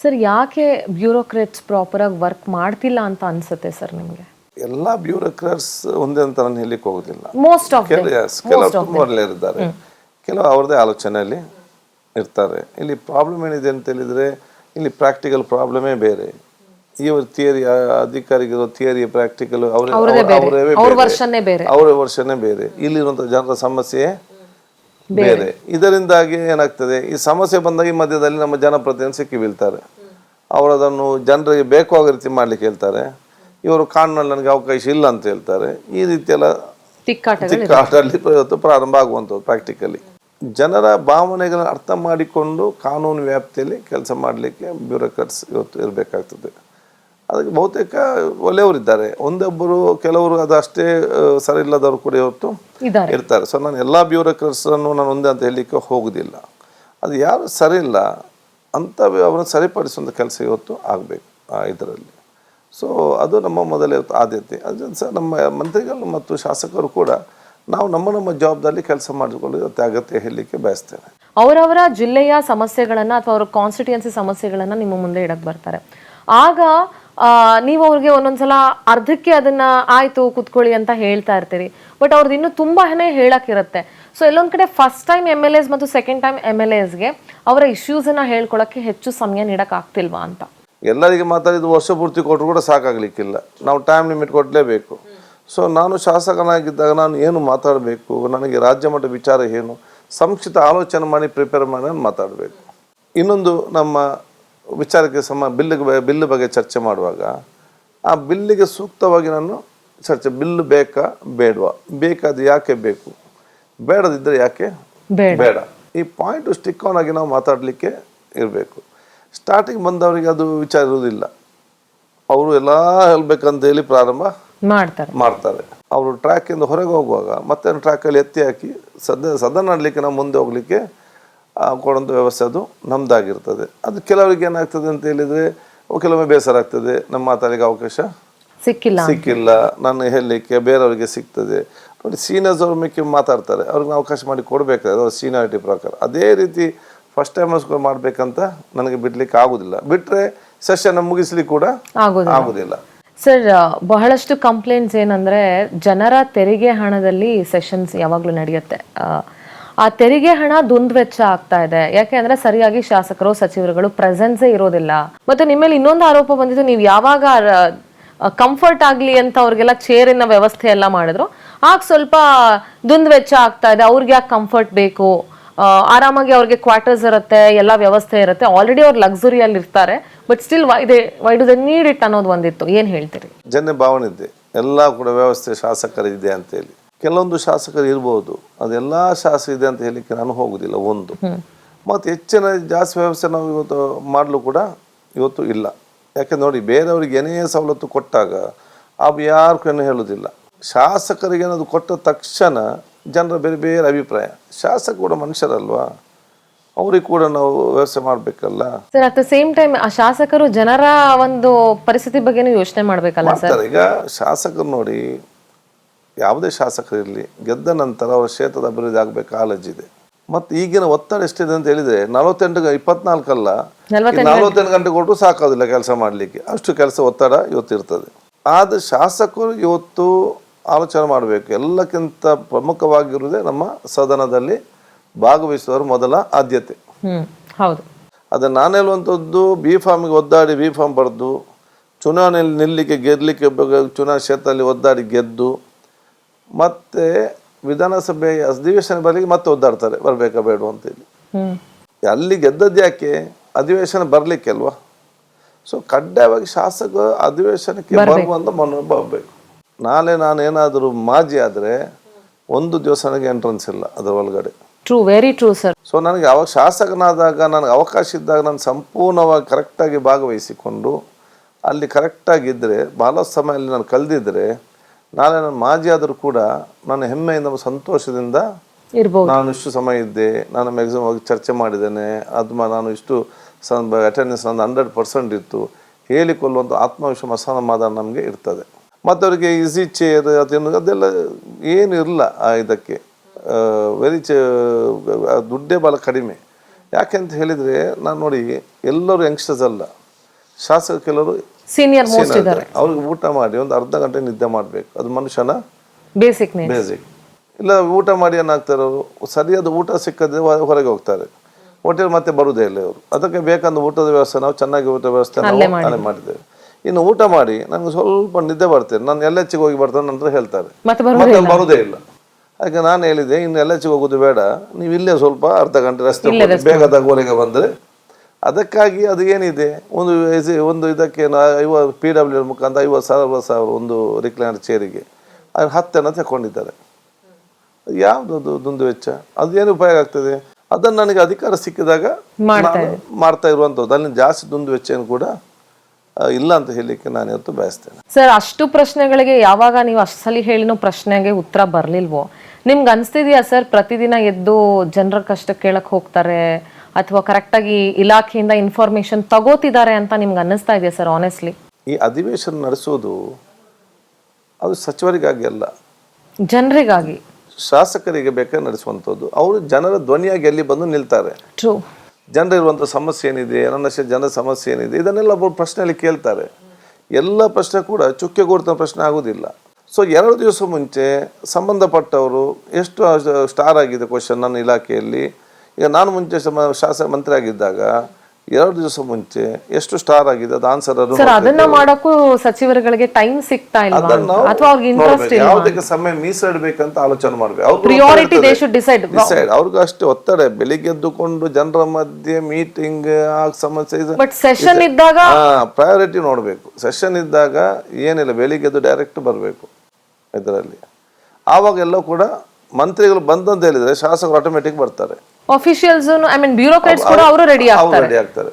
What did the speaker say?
Sir ಯಾಕೆ bureaucrats ಪ್ರಾಪರಾಗಿ work ಮಾಡ್ತಿಲ್ಲ ಅಂತ ಅನ್ಸುತ್ತೆ ಸರ್ ನಿಮಗೆ? ಎಲ್ಲ ಬ್ಯೂರೋಕ್ರಾಟ್ಸ್ ಒಂದೇ ಅಂತ ನಾನು ಹೇಳಲಿಕ್ಕೆ ಹೋಗೋದಿಲ್ಲ. ಮೋಸ್ಟ್ ಆಫ್ ಕೆಲವರು ತುಂಬ ಒಳ್ಳೆ ಇರ್ತಾರೆ, ಕೆಲವು ಅವ್ರದ್ದೇ ಆಲೋಚನೆಯಲ್ಲಿ ಇರ್ತಾರೆ. ಇಲ್ಲಿ ಪ್ರಾಬ್ಲಮ್ ಏನಿದೆ ಅಂತ ಹೇಳಿದರೆ, ಇಲ್ಲಿ ಪ್ರಾಕ್ಟಿಕಲ್ ಪ್ರಾಬ್ಲಮೇ ಬೇರೆ. ಇವರು ಥಿಯರಿ ಅಧಿಕಾರಿಗಳು ಥಿಯರಿ ಪ್ರಾಕ್ಟಿಕಲ್ ಅವರ ವರ್ಷನೇ ಬೇರೆ. ಇಲ್ಲಿರುವಂಥ ಜನರ ಸಮಸ್ಯೆ ಬೇರೆ. ಇದರಿಂದಾಗಿ ಏನಾಗ್ತದೆ, ಈ ಸಮಸ್ಯೆ ಬಂದಾಗ ಈ ಮಧ್ಯದಲ್ಲಿ ನಮ್ಮ ಜನಪ್ರತಿನಿಧಿ ಸಿಕ್ಕಿ ಬೀಳ್ತಾರೆ. ಅವರು ಅದನ್ನು ಜನರಿಗೆ ಬೇಕಾಗೋ ರೀತಿ ಮಾಡ್ಲಿಕ್ಕೆ ಹೇಳ್ತಾರೆ. ಇವರು ಕಾನೂನಲ್ಲಿ ನನಗೆ ಅವಕಾಶ ಇಲ್ಲ ಅಂತ ಹೇಳ್ತಾರೆ. ಈ ರೀತಿಯೆಲ್ಲ ತಿಕ್ಕಾಟಲ್ಲಿ ಇವತ್ತು ಪ್ರಾರಂಭ ಆಗುವಂಥದ್ದು. ಪ್ರಾಕ್ಟಿಕಲಿ ಜನರ ಭಾವನೆಗಳನ್ನು ಅರ್ಥ ಮಾಡಿಕೊಂಡು ಕಾನೂನು ವ್ಯಾಪ್ತಿಯಲ್ಲಿ ಕೆಲಸ ಮಾಡಲಿಕ್ಕೆ ಬ್ಯೂರೋಕ್ರಾಟ್ಸ್ ಇವತ್ತು ಇರಬೇಕಾಗ್ತದೆ. ಅದಕ್ಕೆ ಬಹುತೇಕ ಒಳ್ಳೆಯವರಿದ್ದಾರೆ, ಒಂದೊಬ್ಬರು ಕೆಲವರು ಅದಷ್ಟೇ ಸರಿ ಇಲ್ಲದವರು ಕೂಡ ಇವತ್ತು ಇರ್ತಾರೆ. ಸೊ ನಾನು ಎಲ್ಲ ಬ್ಯೂರೋಕ್ರಾಟ್ಸನ್ನು ನಾನು ಒಂದೇ ಅಂತ ಹೇಳಲಿಕ್ಕೆ ಹೋಗೋದಿಲ್ಲ. ಅದು ಯಾರು ಸರಿ ಇಲ್ಲ ಅಂತ ಅವರನ್ನು ಸರಿಪಡಿಸುವಂಥ ಕೆಲಸ ಇವತ್ತು ಆಗಬೇಕು ಇದರಲ್ಲಿ. ಸೊ ಅದು ನಮ್ಮ ಮೊದಲೇ ಆದ್ಯತೆ. ಅದು ಸಹ ನಮ್ಮ ಮಂತ್ರಿಗಳು ಮತ್ತು ಶಾಸಕರು ಕೂಡ ನಾವು ನಮ್ಮ ಜವಾಬ್ದಾರಿ ಕೆಲಸ ಮಾಡಿಕೊಂಡು ಇವತ್ತು ಅಗತ್ಯ ಹೇಳಲಿಕ್ಕೆ ಬಯಸ್ತೇನೆ. ಅವರವರ ಜಿಲ್ಲೆಯ ಸಮಸ್ಯೆಗಳನ್ನು ಅಥವಾ ಅವರ ಕಾನ್ಸ್ಟಿಟ್ಯೂಯನ್ಸಿ ಸಮಸ್ಯೆಗಳನ್ನು ನಿಮ್ಮ ಮುಂದೆ ಇಡಕ್ಕೆ ಬರ್ತಾರೆ. ಆಗ ನೀವು ಅವ್ರಿಗೆ ಒಂದೊಂದ್ಸಲ ಅರ್ಧಕ್ಕೆ ಅದನ್ನ ಆಯ್ತು ಕುತ್ಕೊಳ್ಳಿ ಅಂತ ಹೇಳ್ತಾ ಇರ್ತೀರಿ, ಬಟ್ ಅವ್ರದ್ದು ಇನ್ನೂ ತುಂಬಾನೇ ಹೇಳಕ್ಕಿರುತ್ತೆ. ಸೊ ಎಲ್ಲೊಂದ್ ಕಡೆ ಫಸ್ಟ್ ಟೈಮ್ MLAs ಮತ್ತು ಸೆಕೆಂಡ್ ಟೈಮ್ MLAsಗೆ ಅವರ ಇಶ್ಯೂಸನ್ನ ಹೇಳ್ಕೊಳಕ್ಕೆ ಹೆಚ್ಚು ಸಮಯ ನೀಡಕ್ ಆಗ್ತಿಲ್ವಾ ಅಂತ. ಎಲ್ಲರಿಗೆ ಮಾತಾಡಿದ್ದು ವರ್ಷ ಪೂರ್ತಿ ಕೊಟ್ಟರು ಕೂಡ ಸಾಕಾಗ್ಲಿಕ್ಕಿಲ್ಲ, ನಾವು ಟೈಮ್ ಲಿಮಿಟ್ ಕೊಡಲೇಬೇಕು. ಸೊ ನಾನು ಶಾಸಕನಾಗಿದ್ದಾಗ ನಾನು ಏನು ಮಾತಾಡಬೇಕು, ನನಗೆ ರಾಜ್ಯ ಮಟ್ಟ ವಿಚಾರ ಏನು, ಸಂಕ್ಷಿಪ್ತ ಆಲೋಚನೆ ಮಾಡಿ ಪ್ರಿಪೇರ್ ಮಾಡಿ ನಾನು ಮಾತಾಡಬೇಕು. ಇನ್ನೊಂದು ನಮ್ಮ ವಿಚಾರಕ್ಕೆ ಬಿಲ್ ಬಗ್ಗೆ ಚರ್ಚೆ ಮಾಡುವಾಗ ಆ ಬಿಲ್ಲಿಗೆ ಸೂಕ್ತವಾಗಿ ನಾನು ಚರ್ಚೆ, ಬಿಲ್ ಬೇಕಾ ಬೇಡವಾ, ಬೇಕಾದ ಯಾಕೆ ಬೇಕು, ಬೇಡದಿದ್ದರೆ ಯಾಕೆ ಬೇಡ, ಈ ಪಾಯಿಂಟ್ ಸ್ಟಿಕ್ ಆನ್ ಆಗಿ ನಾವು ಮಾತಾಡಲಿಕ್ಕೆ ಇರಬೇಕು. ಸ್ಟಾರ್ಟಿಂಗ್ ಬಂದವರಿಗೆ ಅದು ವಿಚಾರ ಇರುವುದಿಲ್ಲ, ಅವರು ಎಲ್ಲ ಹೇಳ್ಬೇಕಂತ ಹೇಳಿ ಪ್ರಾರಂಭ ಮಾಡ್ತಾರೆ. ಅವರು ಟ್ರ್ಯಾಕಿಂದ ಹೊರಗೆ ಹೋಗುವಾಗ ಮತ್ತೆ ಟ್ರ್ಯಾಕಲ್ಲಿ ಎತ್ತಿ ಹಾಕಿ ಸದನ ಮಾಡಲಿಕ್ಕೆ ನಾವು ಮುಂದೆ ಹೋಗ್ಲಿಕ್ಕೆ ಕೊಡುವಂಥ ವ್ಯವಸ್ಥೆ ಅದು ನಮ್ದಾಗಿರ್ತದೆ. ಅದು ಕೆಲವರಿಗೆ ಏನಾಗ್ತದೆ ಅಂತ ಹೇಳಿದರೆ ಕೆಲವೊಮ್ಮೆ ಬೇಸರ ಆಗ್ತದೆ, ನಮ್ಮ ಮಾತಾಡಿಗೆ ಅವಕಾಶ ಸಿಕ್ಕಿಲ್ಲ ನಾನು ಹೇಳಲಿಕ್ಕೆ, ಬೇರೆಯವರಿಗೆ ಸಿಗ್ತದೆ. ನೋಡಿ ಸೀನಿಯರ್ಸ್ ಅವ್ರ ಮಿಕ್ಕಿ ಮಾತಾಡ್ತಾರೆ, ಅವ್ರಿಗೆ ಅವಕಾಶ ಮಾಡಿ ಕೊಡಬೇಕಾದ್ರೆ ಅವ್ರ ಸೀನಿಯಾರಿಟಿ ಪ್ರಕಾರ. ಅದೇ ರೀತಿ ಫಸ್ಟ್ ಟೈಮರ್ಸ್ಗಳು ಮಾಡಬೇಕಂತ ನನಗೆ ಬಿಡ್ಲಿಕ್ಕೆ ಆಗೋದಿಲ್ಲ, ಬಿಟ್ಟರೆ ಸೆಷನ್ ಮುಗಿಸ್ಲಿಕ್ಕೆ ಕೂಡ ಆಗೋದಿಲ್ಲ. ಸರ್ ಬಹಳಷ್ಟು ಕಂಪ್ಲೇಂಟ್ಸ್ ಏನಂದ್ರೆ ಜನರ ತೆರಿಗೆ ಹಣದಲ್ಲಿ ಸೆಷನ್ಸ್ ಯಾವಾಗಲೂ ನಡೆಯುತ್ತೆ, ಆ ತೆರಿಗೆ ಹಣ ದುಂದುವೆಚ್ಚ ಆಗ್ತಾ ಇದೆ. ಯಾಕೆ ಅಂದ್ರೆ ಸರಿಯಾಗಿ ಶಾಸಕರು ಸಚಿವರುಗಳು ಪ್ರೆಸೆನ್ಸೇ ಇರೋದಿಲ್ಲ. ಮತ್ತೆ ನಿಮ್ಮಲ್ಲಿ ಇನ್ನೊಂದು ಆರೋಪ ಬಂದಿತ್ತು, ನೀವು ಯಾವಾಗ ಕಂಫರ್ಟ್ ಆಗ್ಲಿ ಅಂತ ಅವ್ರಿಗೆಲ್ಲ ಚೇರಿನ ವ್ಯವಸ್ಥೆ ಎಲ್ಲ ಮಾಡಿದ್ರು, ಆಗ ಸ್ವಲ್ಪ ದುಂದುವೆಚ್ಚ ಆಗ್ತಾ ಇದೆ, ಅವ್ರಿಗೆ ಯಾಕೆ ಕಂಫರ್ಟ್ ಬೇಕು, ಆರಾಮಾಗಿ ಅವ್ರಿಗೆ ಕ್ವಾರ್ಟರ್ಸ್ ಇರುತ್ತೆ, ಎಲ್ಲ ವ್ಯವಸ್ಥೆ ಇರುತ್ತೆ, ಆಲ್ರೆಡಿ ಅವ್ರು ಲಕ್ಸುರಿಯಲ್ಲಿ ಇರ್ತಾರೆ, but still why do they need it ಅನ್ನೋದು ಒಂದಿತ್ತು. ಏನ್ ಹೇಳ್ತೀರಿ? ಜನ ಭಾವನೆ ಇದೆ ಎಲ್ಲ ಕೂಡ ವ್ಯವಸ್ಥೆ ಶಾಸಕರಿದೆ ಅಂತೇಳಿ. ಕೆಲವೊಂದು ಶಾಸಕರು ಇರ್ಬೋದು, ಅದೆಲ್ಲ ಶಾಸಕ ಇದೆ ಅಂತ ಹೇಳಲಿಕ್ಕೆ ನಾನು ಹೋಗುದಿಲ್ಲ. ಒಂದು ಮತ್ತು ಹೆಚ್ಚಿನ ಜಾಸ್ತಿ ವ್ಯವಸ್ಥೆ ನಾವು ಇವತ್ತು ಮಾಡಲು ಕೂಡ ಇವತ್ತು ಇಲ್ಲ. ಯಾಕೆ ನೋಡಿ, ಬೇರೆಯವ್ರಿಗೆ ಏನೇ ಸವಲತ್ತು ಕೊಟ್ಟಾಗ ಅವು ಯಾರು ಹೇಳೋದಿಲ್ಲ. ಶಾಸಕರಿಗೆ ಏನಾದ್ರು ಕೊಟ್ಟ ತಕ್ಷಣ ಜನರ ಬೇರೆ ಬೇರೆ ಅಭಿಪ್ರಾಯ. ಶಾಸಕ ಕೂಡ ಮನುಷ್ಯರಲ್ವಾ, ಅವ್ರಿಗೆ ಕೂಡ ನಾವು ವ್ಯವಸ್ಥೆ ಮಾಡಬೇಕಲ್ಲ sir. At the same time ಆ ಶಾಸಕರು ಜನರ ಒಂದು ಪರಿಸ್ಥಿತಿ ಬಗ್ಗೆನೂ ಯೋಚನೆ ಮಾಡಬೇಕಲ್ಲ ಸರ್. ಈಗ ಶಾಸಕರು ನೋಡಿ, ಯಾವುದೇ ಶಾಸಕರಿರಲಿ, ಗೆದ್ದ ನಂತರ ಅವರ ಕ್ಷೇತ್ರದ ಅಭಿವೃದ್ಧಿ ಆಗಬೇಕು ಕಾಳಜಿದೆ. ಮತ್ತು ಈಗಿನ ಒತ್ತಡ ಎಷ್ಟಿದೆ ಅಂತ ಹೇಳಿದರೆ 24 ಅಲ್ಲ, 48 ಗಂಟೆ ಕೊಟ್ಟು ಸಾಕೋದಿಲ್ಲ ಕೆಲಸ ಮಾಡಲಿಕ್ಕೆ, ಅಷ್ಟು ಕೆಲಸ ಒತ್ತಡ ಇವತ್ತು ಇರ್ತದೆ. ಆದರೆ ಶಾಸಕರು ಇವತ್ತು ಆಲೋಚನೆ ಮಾಡಬೇಕು. ಎಲ್ಲಕ್ಕಿಂತ ಪ್ರಮುಖವಾಗಿರುವುದೇ ನಮ್ಮ ಸದನದಲ್ಲಿ ಭಾಗವಹಿಸುವವರು ಮೊದಲ ಆದ್ಯತೆ. ಹೌದು, ಅದನ್ನು ನಾನು ಹೇಳುವಂಥದ್ದು, B.Pharmಗೆ ಒದ್ದಾಡಿ B.Pharm ಬರೆದು ಚುನಾವಣೆಯಲ್ಲಿ ನಿಲ್ಲಲಿಕ್ಕೆ ಗೆಲ್ಲಲಿಕ್ಕೆ ಚುನಾವಣಾ ಕ್ಷೇತ್ರದಲ್ಲಿ ಒದ್ದಾಡಿ ಗೆದ್ದು ಮತ್ತೆ ವಿಧಾನಸಭೆ ಅಧಿವೇಶನ ಬರಲಿಕ್ಕೆ ಮತ್ತೆ ಒದ್ದಾಡ್ತಾರೆ, ಬರಬೇಕಾ ಬೇಡ ಅಂತೇಳಿ. ಅಲ್ಲಿ ಗೆದ್ದದ್ದು ಯಾಕೆ? ಅಧಿವೇಶನ ಬರಲಿಕ್ಕೆ ಅಲ್ವಾ. ಸೊ ಕಡ್ಡಾಯವಾಗಿ ಶಾಸಕ ಅಧಿವೇಶನಕ್ಕೆ ಬರುವಂತ ಮನೋಭಾವ ಬೇಕು. ನಾನೇನಾದರೂ ಮಾಜಿ ಆದರೆ ಒಂದು ದಿವಸ ನನಗೆ ಎಂಟ್ರೆನ್ಸ್ ಇಲ್ಲ ಅದರ ಒಳಗಡೆ. Very true sir. ಸೊ ನನಗೆ ಅವಾಗ ಶಾಸಕನಾದಾಗ ನನಗೆ ಅವಕಾಶ ಇದ್ದಾಗ ನಾನು ಸಂಪೂರ್ಣವಾಗಿ ಕರೆಕ್ಟಾಗಿ ಭಾಗವಹಿಸಿಕೊಂಡು ಅಲ್ಲಿ ಕರೆಕ್ಟಾಗಿದ್ದರೆ, ಬಹಳಷ್ಟು ಸಮಯ ಅಲ್ಲಿ ನಾನು ಕಳೆದಿದ್ದರೆ, ನಾಳೆ ನಾನು ಮಾಜಿ ಆದರೂ ಕೂಡ ನಾನು ಹೆಮ್ಮೆಯಿಂದ ಸಂತೋಷದಿಂದ ನಾನು ಇಷ್ಟು ಸಮಯ ಇದ್ದೆ, ನಾನು ಮ್ಯಾಕ್ಸಿಮಮ್ ಹೋಗಿ ಚರ್ಚೆ ಮಾಡಿದ್ದೇನೆ, ನಾನು ಇಷ್ಟು ಅಟೆಂಡೆನ್ಸ್ ನಂದು 100% ಇತ್ತು ಹೇಳಿಕೊಳ್ಳುವಂಥ ಆತ್ಮವಿಶ್ವಾಸ ಸಮಾಧಾನ ನಮಗೆ ಇರ್ತದೆ. ಮತ್ತು ಅವರಿಗೆ ಈಸಿ ಚೇರ್ ಅದೆಲ್ಲ ಏನು ಇರಲ್ಲ. ಇದಕ್ಕೆ ದುಡ್ಡೇ ಭಾಳ ಕಡಿಮೆ. ಯಾಕೆಂತ ಹೇಳಿದರೆ ನಾನು ನೋಡಿ ಎಲ್ಲರೂ ಯಂಗ್ಸ್ಟರ್ಸ್ ಅಲ್ಲ, ಶಾಸಕ ಕೆಲವರು ಸೀನಿಯರ್ ಮೋಸ್ಟ್ ಇದ್ದಾರೆ. ಅವ್ರಿಗೆ ಊಟ ಮಾಡಿ ಒಂದು ಅರ್ಧ ಗಂಟೆ ನಿದ್ದೆ ಮಾಡಬೇಕು, ಅದು ಮನುಷ್ಯನ ಬೇಸಿಕ್ ಇಲ್ಲ ಊಟ ಮಾಡಿ ಏನಾಗ್ತಾರೆ ಅವರು ಸರಿಯಾದ ಊಟ ಸಿಕ್ಕದೆ ಹೊರಗೆ ಹೋಗ್ತಾರೆ, ಹೋಟೆಲ್ ಮತ್ತೆ ಬರುವುದೇ ಇಲ್ಲ ಅವರು. ಅದಕ್ಕೆ ಬೇಕಂದ ಊಟದ ವ್ಯವಸ್ಥೆ ನಾವು ಚೆನ್ನಾಗಿ ಊಟ ವ್ಯವಸ್ಥೆ ನಾವು ಅಲ್ಲೇ ಮಾಡಿದ್ದೇವೆ. ಇನ್ನು ಊಟ ಮಾಡಿ ನನಗೆ ಸ್ವಲ್ಪ ನಿದ್ದೆ ಬರ್ತೇನೆ, ನಾನು ಎಲ್ಲೆಚ್ಚಿಗೆ ಹೋಗಿ ಬರ್ತೇನೆ ನಂತರ ಹೇಳ್ತಾರೆ, ಮತ್ತೆ ಬರುವುದೇ ಇಲ್ಲ. ಹಾಗೆ ನಾನು ಹೇಳಿದೆ, ಇನ್ನು ಎಲ್ಲೆಚ್ಚಿಗೆ ಹೋಗೋದು ಬೇಡ, ನೀವು ಇಲ್ಲೇ ಸ್ವಲ್ಪ ಅರ್ಧ ಗಂಟೆ ರಸ್ತೆ ಬೇಗದ ಗೋಲಿಗೆ ಬಂದರೆ. ಅದಕ್ಕಾಗಿ ಅದು ಏನಿದೆ, ಒಂದು ಇದಕ್ಕೆ PW ಮುಖಾಂತರ 50,000 ಒಂದು ರಿಕ್ಲೈನರ್ ಚೇರಿಗೆ ಅದು 10 ತಗೊಂಡಿದ್ದಾರೆ. ಯಾವ್ದು ದುಂದು ವೆಚ್ಚ, ಅದೇನು ಉಪಯೋಗ ಆಗ್ತದೆ? ಅದನ್ನು ನನಗೆ ಅಧಿಕಾರ ಸಿಕ್ಕಿದಾಗ ಮಾಡ್ತಾ ಇರುವಂಥದ್ದು. ಅಲ್ಲಿ ಜಾಸ್ತಿ ದುಂದು ವೆಚ್ಚ ಏನು ಕೂಡ ಇಲ್ಲ ಅಂತ ಹೇಳಲಿಕ್ಕೆ ನಾನು ಇವತ್ತು ಬಯಸ್ತೇನೆ. ಸರ್, ಅಷ್ಟು ಪ್ರಶ್ನೆಗಳಿಗೆ ಯಾವಾಗ ನೀವು ಅಷ್ಟು ಸಲ ಹೇಳಿನೋ ಪ್ರಶ್ನೆಗೆ ಉತ್ತರ ಬರ್ಲಿಲ್ವೋ, ನಿಮ್ಗೆ ಅನ್ಸ್ತಿದ್ಯಾ ಸರ್ ಪ್ರತಿದಿನ ಎದ್ದು ಜನರ ಕಷ್ಟ ಕೇಳಕ್ ಹೋಗ್ತಾರೆ ಅಥವಾ ಕರೆಕ್ಟಾಗಿ ಇಲಾಖೆಯಿಂದ ಇನ್ಫಾರ್ಮೇಶನ್ ತಗೋತಿದ್ದಾರೆ ಅಂತ ನಿಮ್ಗೆ ಅನ್ನಿಸ್ತಾ ಇದೆಯಾ ಸರ್ ಆನೆಸ್ಟ್ಲಿ? ಈ ಅಧಿವೇಶನ ನಡೆಸೋದು ಅದು ಸಚಿವರಿಗಾಗಿ ಅಲ್ಲ, ಜನರಿಗಾಗಿ, ಶಾಸಕರಿಗೆ ಬೇಕಾದ್ರೆ ನಡೆಸುವಂಥದ್ದು. ಅವರು ಜನರ ಧ್ವನಿಯಾಗಿ ಎಲ್ಲಿ ಬಂದು ನಿಲ್ತಾರೆ. ಟ್ರೂ. ಜನರಿರುವಂಥ ಸಮಸ್ಯೆ ಏನಿದೆ, ನನ್ನ ಜನರ ಸಮಸ್ಯೆ ಏನಿದೆ, ಇದನ್ನೆಲ್ಲ ಒಬ್ಬರು ಪ್ರಶ್ನೆಯಲ್ಲಿ ಕೇಳ್ತಾರೆ. ಎಲ್ಲ ಪ್ರಶ್ನೆ ಕೂಡ ಚುಕ್ಕೆ ಗುರುತಿನ ಪ್ರಶ್ನೆ ಆಗೋದಿಲ್ಲ. ಸೊ 2 ದಿವಸ ಮುಂಚೆ ಸಂಬಂಧಪಟ್ಟವರು ಎಷ್ಟು ಸ್ಟಾರ್ ಆಗಿದೆ ಕ್ವಶನ್ ನನ್ನ ಇಲಾಖೆಯಲ್ಲಿ. ಈಗ ನಾನು ಮುಂಚೆ ಶಾಸಕ ಮಂತ್ರಿ ಆಗಿದ್ದಾಗ 2 ದಿವಸ ಮುಂಚೆ ಎಷ್ಟು ಸ್ಟಾರ್ ಆಗಿದೆ ಅದು ಆನ್ಸರ್ ಅದನ್ನ ಮಾಡಕ್ಕೂ ಸಚಿವರುಗಳಿಗೆ ಟೈಮ್ ಸಿಗ್ತಾ ಇಲ್ಲ ಅಥವಾ ಅವ್ರಿಗೆ ಇಂಟ್ರೆಸ್ಟ್ ಇಲ್ಲ. ಯಾವುದಕ್ಕೆ ಸಮಯ ಮೀಸಲಿಡಬೇಕಂತ ಆಲೋಚನೆ ಮಾಡಬೇಕು. Priority they should decide. ಅವ್ರಿಗೂ ಅಷ್ಟೇ ಒತ್ತಡ, ಬೆಳಿಗ್ಗೆ ಎದ್ದುಕೊಂಡು ಜನರ ಮಧ್ಯೆ ಮೀಟಿಂಗ್ ಆ ಸಮಸ್ಯೆ. ಬಟ್ ಸೆಷನ್ ಇದ್ದಾಗ ಪ್ರಯಾರಿಟಿ ನೋಡಬೇಕು. ಸೆಷನ್ ಇದ್ದಾಗ ಏನಿಲ್ಲ, ಬೆಳಿಗ್ಗೆ ಎದ್ದು ಡೈರೆಕ್ಟ್ ಬರಬೇಕು ಇದರಲ್ಲಿ. ಆವಾಗ ಎಲ್ಲ ಕೂಡ ಮಂತ್ರಿಗಳು ಬಂದಂತ ಹೇಳಿದ್ರೆ ಶಾಸಕರು ಆಟೋಮೆಟಿಕ್ ಬರ್ತಾರೆ. ಆಫೀಷಿಯಲ್ಸ್, ಐ ಮೀನ್ ಬ್ಯೂರೋಕ್ರಾಟ್ಸ್ ಕೂಡ ಅವರು ರೆಡಿ ಆಗ್ತಾರೆ.